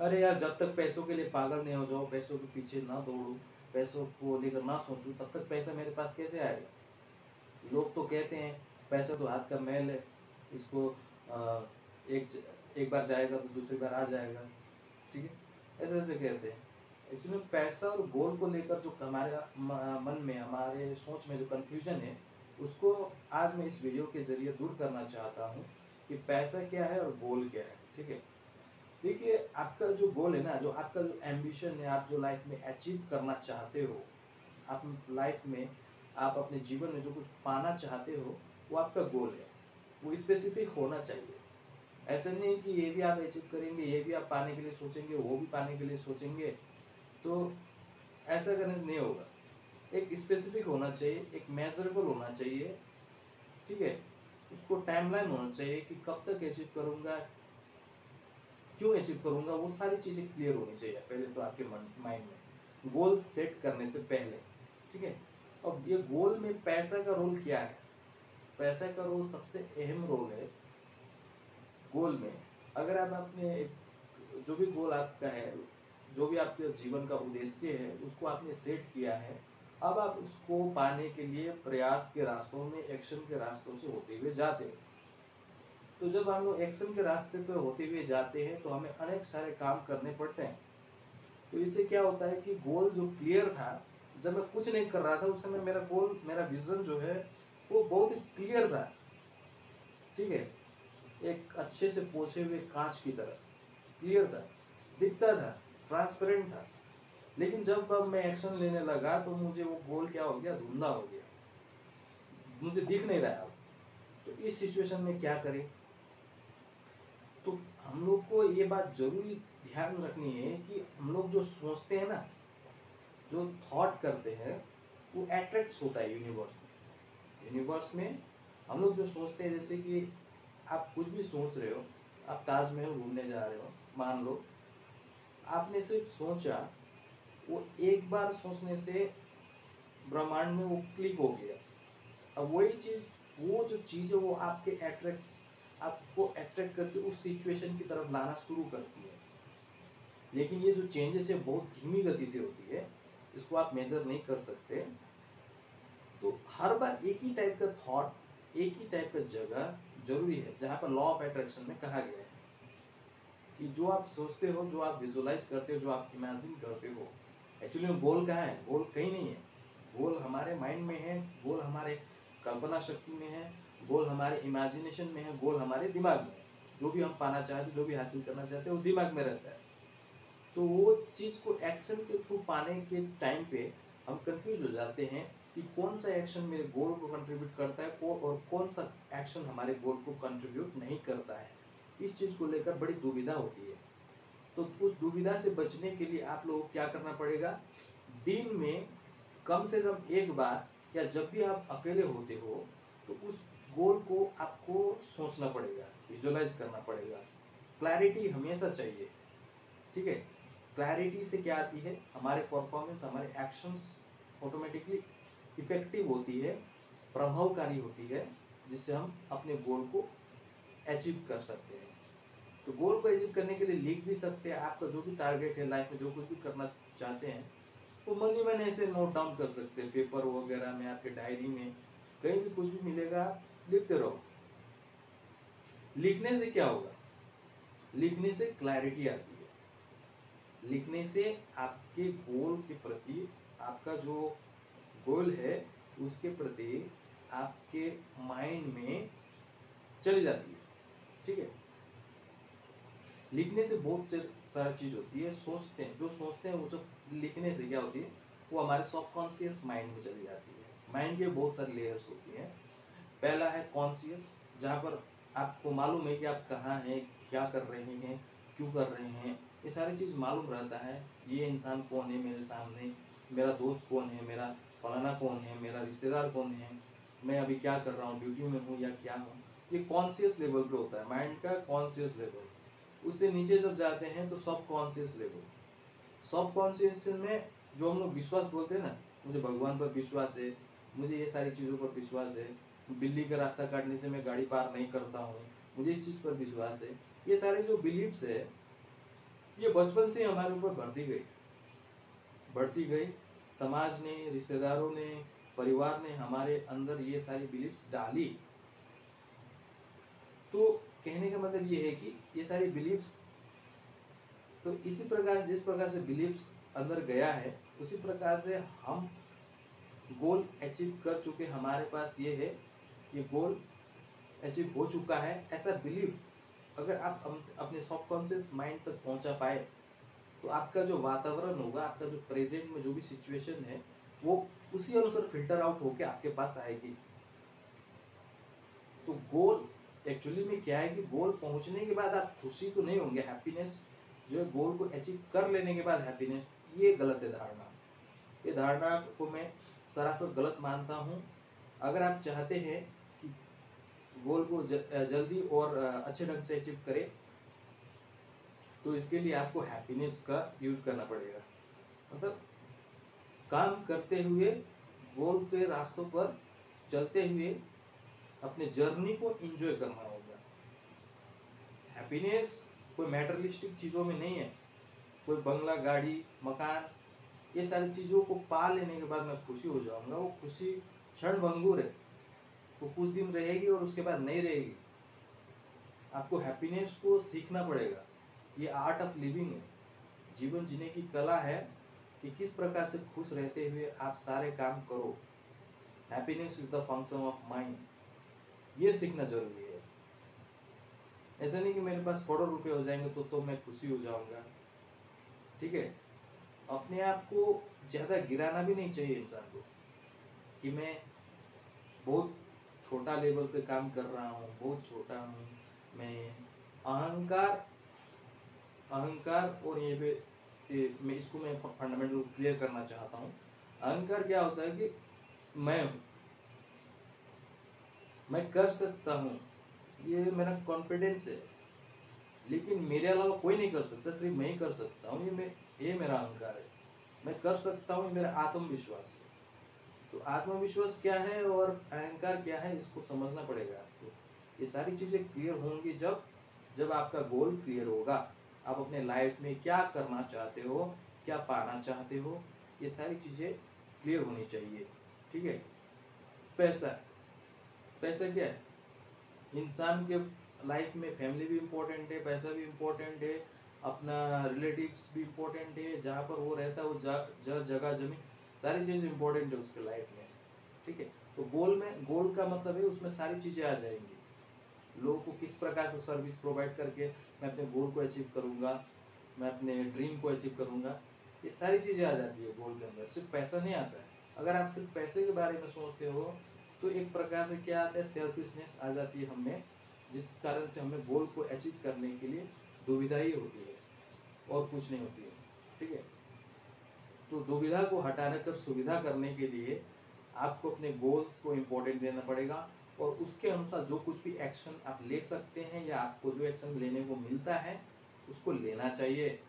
अरे यार, जब तक पैसों के लिए पागल नहीं हो जाओ, पैसों के पीछे ना दौड़ूं, पैसों को लेकर ना सोचूं, तब तक पैसा मेरे पास कैसे आएगा। लोग तो कहते हैं पैसा तो हाथ का मैल है, इसको एक बार जाएगा तो दूसरी बार आ जाएगा, ठीक है, ऐसे ऐसे कहते हैं। एक्चुअली पैसा और गोल को लेकर जो हमारे मन में, हमारे सोच में जो कन्फ्यूजन है, उसको आज मैं इस वीडियो के जरिए दूर करना चाहता हूँ कि पैसा क्या है और गोल क्या है। ठीक है, देखिए, आपका जो गोल है ना, जो आपका जो एम्बिशन है, आप जो लाइफ में अचीव करना चाहते हो, आप लाइफ में, आप अपने जीवन में जो कुछ पाना चाहते हो, वो आपका गोल है। वो स्पेसिफिक होना चाहिए। ऐसा नहीं कि ये भी आप अचीव करेंगे, ये भी आप पाने के लिए सोचेंगे, वो भी पाने के लिए सोचेंगे, तो ऐसा करने से नहीं होगा। एक स्पेसिफिक होना चाहिए, एक मेजरेबल होना चाहिए, ठीक है, उसको टाइमलाइन होना चाहिए कि कब तक अचीव करूँगा, क्यों अचीव करूँगा, वो सारी चीज़ें क्लियर होनी चाहिए पहले तो आपके माइंड में, गोल सेट करने से पहले। ठीक है, अब ये गोल में पैसा का रोल क्या है। पैसा का रोल सबसे अहम रोल है गोल में। अगर आप अपने जो भी गोल आपका है, जो भी आपके जीवन का उद्देश्य है, उसको आपने सेट किया है, अब आप उसको पाने के लिए प्रयास के रास्तों में, एक्शन के रास्तों से होते हुए जाते हैं। तो जब हम लोग एक्शन के रास्ते पे होते हुए जाते हैं तो हमें अनेक सारे काम करने पड़ते हैं। तो इससे क्या होता है कि गोल जो क्लियर था, जब मैं कुछ नहीं कर रहा था उस समय मेरा गोल, मेरा विजन जो है वो बहुत ही क्लियर था। ठीक है, एक अच्छे से पोछे हुए कांच की तरह क्लियर था, दिखता था, ट्रांसपेरेंट था। लेकिन जब अब मैं एक्शन लेने लगा तो मुझे वो गोल क्या हो गया, धुंधला हो गया, मुझे दिख नहीं रहा अब। तो इस सिचुएशन में क्या करें। तो हम लोग को ये बात जरूरी ध्यान रखनी है कि हम लोग जो सोचते हैं ना, जो थॉट करते हैं, वो अट्रैक्ट्स होता है यूनिवर्स में। यूनिवर्स में हम लोग जो सोचते हैं, जैसे कि आप कुछ भी सोच रहे हो, आप ताजमहल घूमने जा रहे हो, मान लो आपने सिर्फ सोचा, वो एक बार सोचने से ब्रह्मांड में वो क्लिक हो गया। अब वही चीज़, वो जो चीज़ है वो आपको अट्रैक्ट करके उस सिचुएशन की तरफ लाना शुरू करती है। लेकिन ये जो चेंजेस है बहुत धीमी गति से होती है, इसको आप मेजर नहीं कर सकते। तो हर बार एक ही टाइप का थॉट, एक ही टाइप का जगह जरूरी है, जहाँ पर लॉ ऑफ अट्रैक्शन में कहा गया है कि जो आप सोचते हो, जो आप विजुलाइज करते हो, जो आप इमेजिन करते हो, एक्चुअली में गोल कहाँ है, गोल कहीं नहीं है। गोल हमारे माइंड में है, गोल हमारे कल्पना शक्ति में है, गोल हमारे इमेजिनेशन में है, गोल हमारे दिमाग में है। जो भी हम पाना चाहते, जो भी हासिल करना चाहते हैं, वो दिमाग में रहता है। तो वो चीज़ को एक्शन के थ्रू पाने के टाइम पे हम कंफ्यूज हो जाते हैं कि कौन सा एक्शन मेरे गोल को कंट्रीब्यूट करता है और कौन सा एक्शन हमारे गोल को कंट्रीब्यूट नहीं करता है। इस चीज़ को लेकर बड़ी दुविधा होती है। तो उस दुविधा से बचने के लिए आप लोगों को क्या करना पड़ेगा, दिन में कम से कम एक बार, या जब भी आप अकेले होते हो, तो उस गोल को आपको सोचना पड़ेगा, विजुअलाइज करना पड़ेगा। क्लैरिटी हमेशा चाहिए। ठीक है, क्लैरिटी से क्या आती है, हमारे परफॉर्मेंस, हमारे एक्शंस ऑटोमेटिकली इफेक्टिव होती है, प्रभावकारी होती है, जिससे हम अपने गोल को अचीव कर सकते हैं। तो गोल को अचीव करने के लिए लिख भी सकते हैं। आपका जो भी टारगेट है लाइफ में, जो कुछ भी करना चाहते हैं, वो मन ही मन ऐसे नोट डाउन कर सकते हैं, पेपर वगैरह में, आपके डायरी में, कहीं भी कुछ भी मिलेगा, लिखते रहो। लिखने से क्या होगा, लिखने से क्लैरिटी आती है। लिखने से आपके गोल के प्रति, आपका जो गोल है उसके प्रति आपके माइंड में चली जाती है। ठीक है, लिखने से बहुत सारी चीज़ होती है। सोचते हैं, जो सोचते हैं वो जो लिखने से क्या होती है, वो हमारे सबकॉन्शियस माइंड में चली जाती है। माइंड के बहुत सारी लेयर्स होती हैं। पहला है कॉन्शियस, जहाँ पर आपको मालूम है कि आप कहाँ हैं, क्या कर रहे हैं, क्यों कर रहे हैं, ये सारी चीज़ मालूम रहता है। ये इंसान कौन है मेरे सामने, मेरा दोस्त कौन है, मेरा फलाना कौन है, मेरा रिश्तेदार कौन है, मैं अभी क्या कर रहा हूँ, ड्यूटी में हूँ या क्या हूँ। ये कॉन्शियस लेवल पे होता है, माइंड का कॉन्शियस लेवल। उससे नीचे जब जाते हैं तो सब कॉन्शियस लेवल। सब कॉन्शियस में जो हम लोग विश्वास बोलते हैं ना, मुझे भगवान पर विश्वास है, मुझे ये सारी चीज़ों पर विश्वास है, बिल्ली का रास्ता काटने से मैं गाड़ी पार नहीं करता हूँ, मुझे इस चीज़ पर विश्वास है, ये सारे जो बिलीव्स है, ये बचपन से हमारे ऊपर बढ़ती गई। समाज ने, रिश्तेदारों ने, परिवार ने हमारे अंदर ये सारी बिलीफ्स डाली। तो कहने का मतलब ये है कि ये सारी बिलीफ्स, तो इसी प्रकार जिस प्रकार से बिलीफ्स अंदर गया है उसी प्रकार से हम गोल अचीव कर चुके। हमारे पास ये है, ये गोल अचीव हो चुका है, ऐसा बिलीफ अगर आप अपने सबकॉन्शियस माइंड तक पहुंचा पाए तो आपका जो वातावरण होगा, आपका जो प्रेजेंट में जो भी सिचुएशन है वो उसी अनुसार फिल्टर आउट होके आपके पास आएगी। तो गोल एक्चुअली में क्या है कि गोल पहुंचने के बाद आप खुशी तो नहीं होंगे, हैप्पीनेस जो है गोल को अचीव कर लेने के बाद हैप्पीनेस, ये गलत है धारणा। ये धारणा को मैं सरासर गलत मानता हूँ। अगर आप चाहते हैं कि गोल को जल्दी और अच्छे ढंग से अचीव करें तो इसके लिए आपको हैप्पीनेस का यूज करना पड़ेगा। मतलब काम करते हुए, गोल के रास्तों पर चलते हुए अपने जर्नी को एंजॉय करना होगा। हैप्पीनेस कोई मैटेरियलिस्टिक चीज़ों में नहीं है, कोई बंगला, गाड़ी, मकान, ये सारी चीज़ों को पा लेने के बाद मैं खुशी हो जाऊंगा। वो खुशी क्षण भंगुर है, वो कुछ दिन रहेगी और उसके बाद नहीं रहेगी। आपको हैप्पीनेस को सीखना पड़ेगा। ये आर्ट ऑफ लिविंग है, जीवन जीने की कला है कि किस प्रकार से खुश रहते हुए आप सारे काम करो। Happiness is the function of mind, ये सीखना जरूरी है। ऐसा नहीं कि मेरे पास करोड़ों रुपए हो जाएंगे तो मैं खुशी हो जाऊंगा। ठीक है, अपने आप को ज़्यादा गिराना भी नहीं चाहिए इंसान को कि मैं बहुत छोटा लेवल पे काम कर रहा हूँ, बहुत छोटा हूँ मैं। अहंकार और मैं इसको फंडामेंटल क्लियर करना चाहता हूँ। अहंकार क्या होता है कि मैं हूँ, मैं कर सकता हूँ, ये मेरा कॉन्फिडेंस है, लेकिन मेरे अलावा कोई नहीं कर सकता, सिर्फ मैं ही कर सकता हूँ। ये मेरा अहंकार है, मैं कर सकता हूँ, ये मेरा आत्मविश्वास है। तो आत्मविश्वास क्या है और अहंकार क्या है, इसको समझना पड़ेगा आपको। ये सारी चीज़ें क्लियर होंगी जब आपका गोल क्लियर होगा। आप अपने लाइफ में क्या करना चाहते हो, क्या पाना चाहते हो, ये सारी चीज़ें क्लियर होनी चाहिए। ठीक है, पैसा क्या है? इंसान के लाइफ में फैमिली भी इम्पोर्टेंट है, पैसा भी इम्पोर्टेंट है, अपना रिलेटिव्स भी इम्पोर्टेंट है, जहाँ पर वो रहता है वो जगह जमीन, सारी चीज़ इम्पोर्टेंट है उसके लाइफ में। ठीक है, तो गोल का मतलब है उसमें सारी चीज़ें आ जाएंगी। लोगों को किस प्रकार से सर्विस प्रोवाइड करके मैं अपने गोल को अचीव करूँगा, मैं अपने ड्रीम को अचीव करूँगा, ये सारी चीज़ें आ जाती है गोल के अंदर। सिर्फ पैसा नहीं आता है। अगर आप सिर्फ पैसे के बारे में सोचते हो तो एक प्रकार से क्या आता है, सेल्फिशनेस आ जाती है हमें, जिस कारण से हमें गोल को अचीव करने के लिए दुविधा ही होती है और कुछ नहीं होती है। ठीक है, तो दुविधा को हटाने कर सुविधा करने के लिए आपको अपने गोल्स को इम्पोर्टेंट देना पड़ेगा और उसके अनुसार जो कुछ भी एक्शन आप ले सकते हैं या आपको जो एक्शन लेने को मिलता है उसको लेना चाहिए।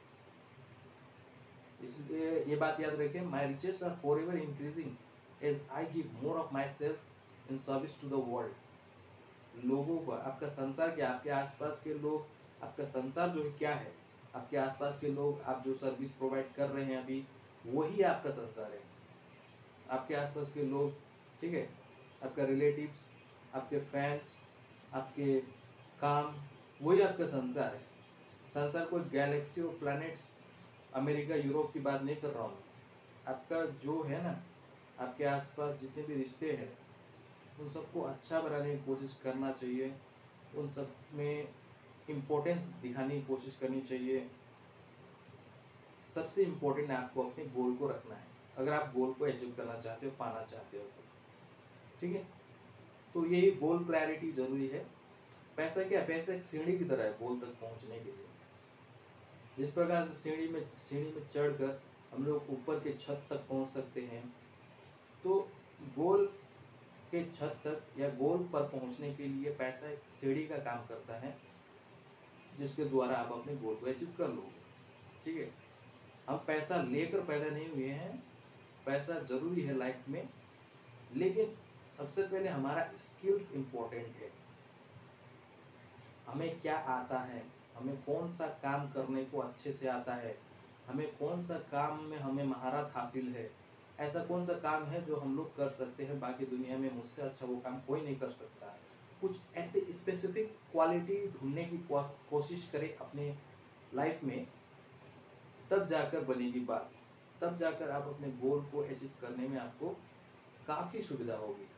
इसलिए ये बात याद रखें, my riches are forever increasing as I give more of myself in service to the world. लोगों को, आपका संसार क्या, आपके आसपास के लोग, आपका संसार जो है क्या है, आपके आसपास के लोग, आप जो सर्विस प्रोवाइड कर रहे हैं अभी, वही आपका संसार है। आपके आसपास के लोग, ठीक है, आपका रिलेटिव्स, आपके फैंस, आपके काम, वही आपका संसार है। संसार कोई गैलेक्सी और प्लैनेट्स, अमेरिका, यूरोप की बात नहीं कर रहा हूँ। आपका जो है ना, आपके आसपास जितने भी रिश्ते हैं उन सबको अच्छा बनाने की कोशिश करना चाहिए, उन सब में इम्पोर्टेंस दिखाने की कोशिश करनी चाहिए। सबसे इम्पोर्टेंट आपको अपने गोल को रखना है, अगर आप गोल को अचीव करना चाहते हो, पाना चाहते हो तो। ठीक है, तो यही गोल क्लैरिटी जरूरी है। पैसा क्या है? पैसा एक सीढ़ी की तरह है गोल तक पहुंचने के लिए। जिस प्रकार से सीढ़ी में चढ़कर हम लोग ऊपर के छत तक पहुंच सकते हैं, तो गोल के छत तक या गोल पर पहुंचने के लिए पैसा एक सीढ़ी का काम करता है, जिसके द्वारा आप अपने गोल को अचीव कर लोगे। ठीक है, हम पैसा लेकर पैदा नहीं हुए हैं, पैसा जरूरी है लाइफ में, लेकिन सबसे पहले हमारा स्किल्स इम्पोर्टेंट है। हमें क्या आता है, हमें कौन सा काम करने को अच्छे से आता है, हमें कौन सा काम में हमें महारत हासिल है, ऐसा कौन सा काम है जो हम लोग कर सकते हैं, बाकी दुनिया में मुझसे अच्छा वो काम कोई नहीं कर सकता। कुछ ऐसे स्पेसिफिक क्वालिटी ढूंढने की कोशिश करें अपने लाइफ में, तब जाकर बनेगी बात, तब जाकर आप अपने गोल को अचीव करने में आपको काफ़ी सुविधा होगी।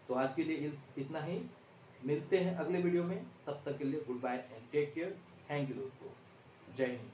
तो आज के लिए इतना ही, मिलते हैं अगले वीडियो में, तब तक के लिए good bye and take care. Thank you दोस्तों, जय हिंद।